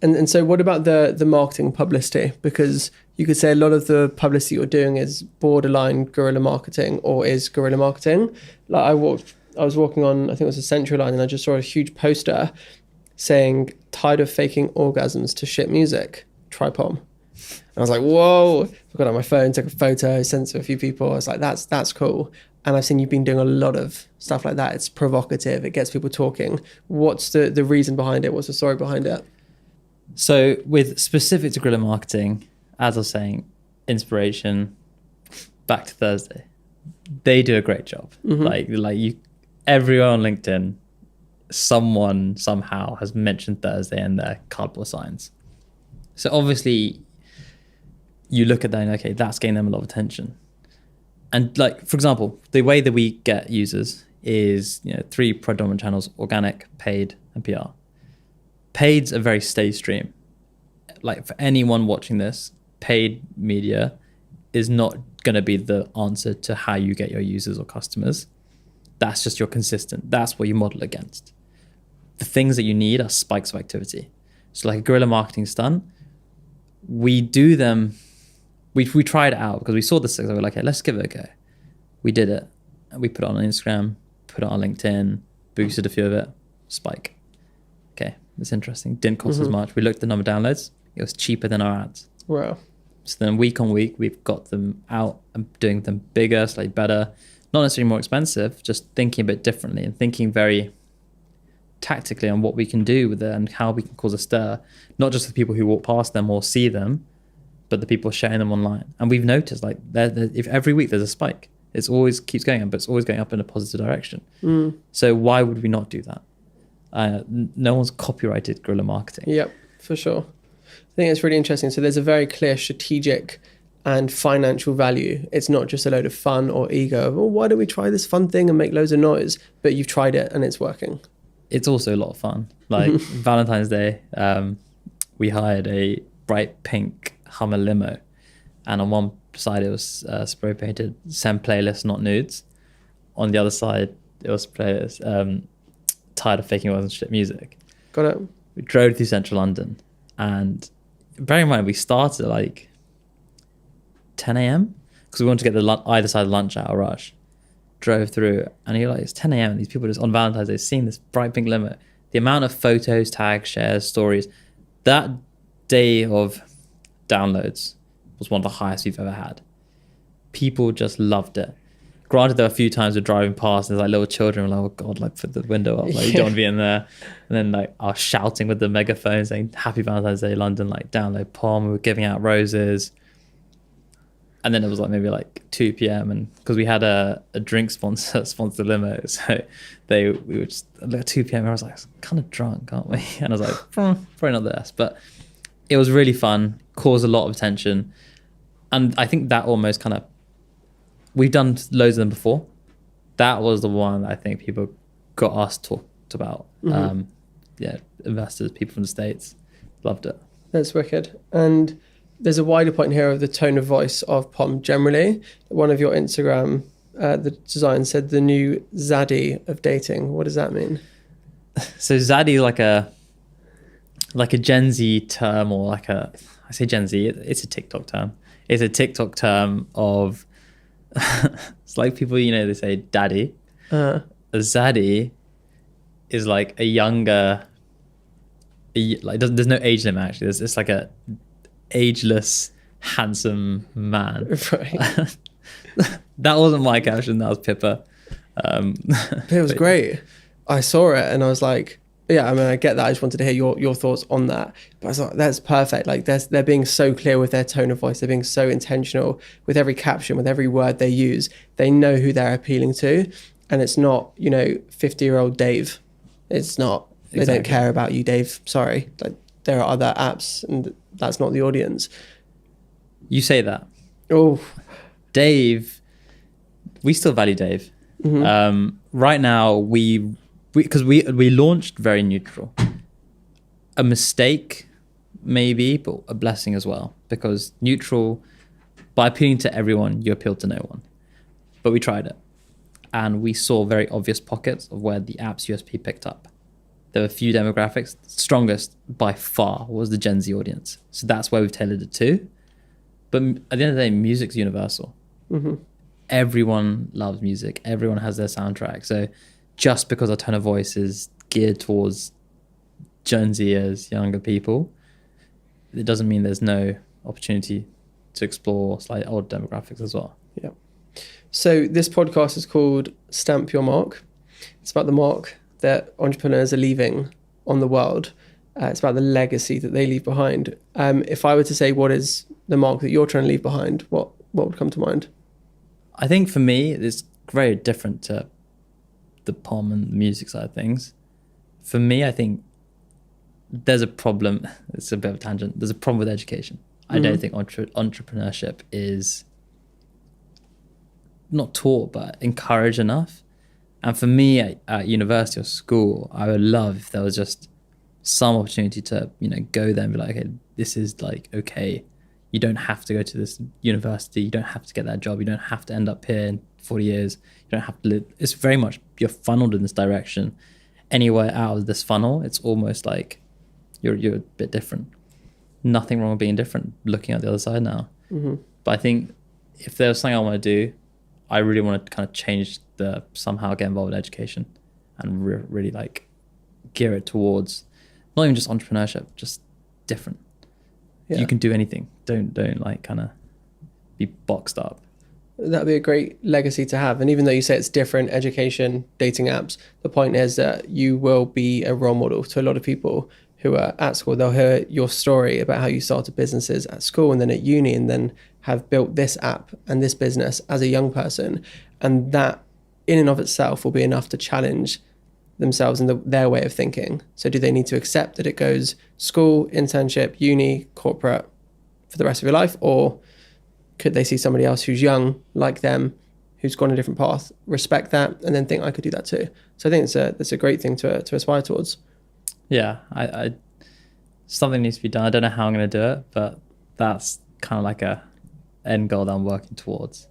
And so what about the marketing publicity? Because you could say a lot of the publicity you're doing is borderline guerrilla marketing or is guerrilla marketing. Like I was walking on, I think it was a Central Line, and I just saw a huge poster saying, tired of faking orgasms to shit music, try Pom. And I was like, whoa, I got on my phone, took a photo, sent it to a few people. I was like, that's cool. And I've seen you've been doing a lot of stuff like that. It's provocative. It gets people talking. What's the reason behind it? What's the story behind it? So with specific to guerrilla marketing, as I was saying, inspiration, back to Thursday, they do a great job. Mm-hmm. Everyone on LinkedIn, someone somehow has mentioned Thursday in their cardboard signs. So obviously you look at that and okay, that's getting them a lot of attention. And like, for example, the way that we get users is, 3 predominant channels: organic, paid, and PR. Paid's a very steady stream. Like for anyone watching this, paid media is not going to be the answer to how you get your users or customers. That's just your consistent. That's what you model against. The things that you need are spikes of activity. So like a guerrilla marketing stunt, we do them. We tried it out because we saw this. We were like, okay, let's give it a go. We did it. We put it on Instagram, put it on LinkedIn, boosted a few of it, spike. Okay, that's interesting. Didn't cost as much. We looked at the number of downloads. It was cheaper than our ads. Wow. So then week on week, we've got them out and doing them bigger, slightly better. Not necessarily more expensive, just thinking a bit differently and thinking very tactically on what we can do with it and how we can cause a stir, not just the people who walk past them or see them, but the people sharing them online. And we've noticed like if every week there's a spike, it always keeps going up, but it's always going up in a positive direction. So why would we not do that? No one's copyrighted guerrilla marketing. Yep, for sure. I think it's really interesting. So there's a very clear strategic and financial value. It's not just a load of fun or ego of, why don't we try this fun thing and make loads of noise? But you've tried it and it's working. It's also a lot of fun. Like Valentine's Day, we hired a bright pink Hummer limo, and on one side it was spray painted "Send playlist, not nudes." On the other side it was playlist "Tired of faking wasn't shit music." Got it. We drove through central London, and bear in mind we started at like 10 a.m. because we wanted to get either side of lunch hour rush. Drove through, and you're like, it's 10 a.m. and these people just on Valentine's Day seeing this bright pink limo. The amount of photos, tags, shares, stories, that day of downloads was one of the highest we've ever had. People just loved it. Granted, there were a few times we're driving past and there's like little children like, oh God, like put the window up, like you don't want to be in there. And then like I was shouting with the megaphone saying Happy Valentine's Day London, like download Pom. We were giving out roses. And then it was like maybe like 2 p.m. and because we had a drink sponsor the limo, so we were just like 2 p.m. and I was like, kind of drunk, aren't we? And I was like, probably not the best, but it was really fun, caused a lot of attention, and I think that almost kind of we've done loads of them before. That was the one that I think people got us talked about. Investors, people from the States, loved it. That's wicked. And there's a wider point here of the tone of voice of Pom generally. One of your Instagram, the design said the new zaddy of dating. What does that mean? So zaddy is like a Gen Z term, or I say Gen Z, it's a TikTok term. It's a TikTok term of, it's like people, they say daddy. A zaddy is like a younger, there's no age limit actually. It's like a ageless, handsome man. Right. That wasn't my caption, that was Pippa. It was great. I saw it and I was like, yeah, I mean, I get that. I just wanted to hear your thoughts on that. But I thought that's perfect. Like they're being so clear with their tone of voice. They're being so intentional with every caption, with every word they use. They know who they're appealing to. And it's not, 50-year-old Dave. It's not, they don't care about you, Dave. Sorry. Like there are other apps and that's not the audience. You say that. Oh, Dave, we still value Dave. Mm-hmm. Right now, because we launched very neutral. A mistake, maybe, but a blessing as well. Because neutral, by appealing to everyone, you appeal to no one. But we tried it. And we saw very obvious pockets of where the app's USP picked up. there were a few demographics. Strongest by far was the Gen Z audience. So that's where we've tailored it to. But at the end of the day, music's universal. Mm-hmm. Everyone loves music. Everyone has their soundtrack. So just because our tone of voice is geared towards Gen Zers, younger people, it doesn't mean there's no opportunity to explore slightly older demographics as well. Yeah. So this podcast is called Stamp Your Mark. It's about the mark that entrepreneurs are leaving on the world. It's about the legacy that they leave behind. If I were to say what is the mark that you're trying to leave behind, what would come to mind? I think for me, it's very different to the POM and the music side of things. For me, I think there's a problem. It's a bit of a tangent. There's a problem with education. I don't think entrepreneurship is not taught, but encouraged enough. And for me at university or school, I would love if there was just some opportunity to, go there and be like, okay, this is like, okay, you don't have to go to this university. You don't have to get that job. You don't have to end up here in 40 years. You don't have to live. It's very much, you're funneled in this direction. Anywhere out of this funnel, it's almost like you're a bit different. Nothing wrong with being different, looking at the other side now. Mm-hmm. But I think if there's something I want to do, I really want to kind of change somehow get involved in education and really like gear it towards not even just entrepreneurship, just different. Yeah. You can do anything. Don't like kind of be boxed up. That'd be a great legacy to have. And even though you say it's different, education, dating apps, the point is that you will be a role model to a lot of people who are at school. They'll hear your story about how you started businesses at school and then at uni and then have built this app and this business as a young person. And that in and of itself will be enough to challenge themselves and their way of thinking. So do they need to accept that it goes school, internship, uni, corporate for the rest of your life? Or could they see somebody else who's young like them, who's gone a different path, respect that, and then think I could do that too? So I think it's a great thing to aspire towards. Yeah, I something needs to be done. I don't know how I'm going to do it, but that's kind of like a end goal that I'm working towards.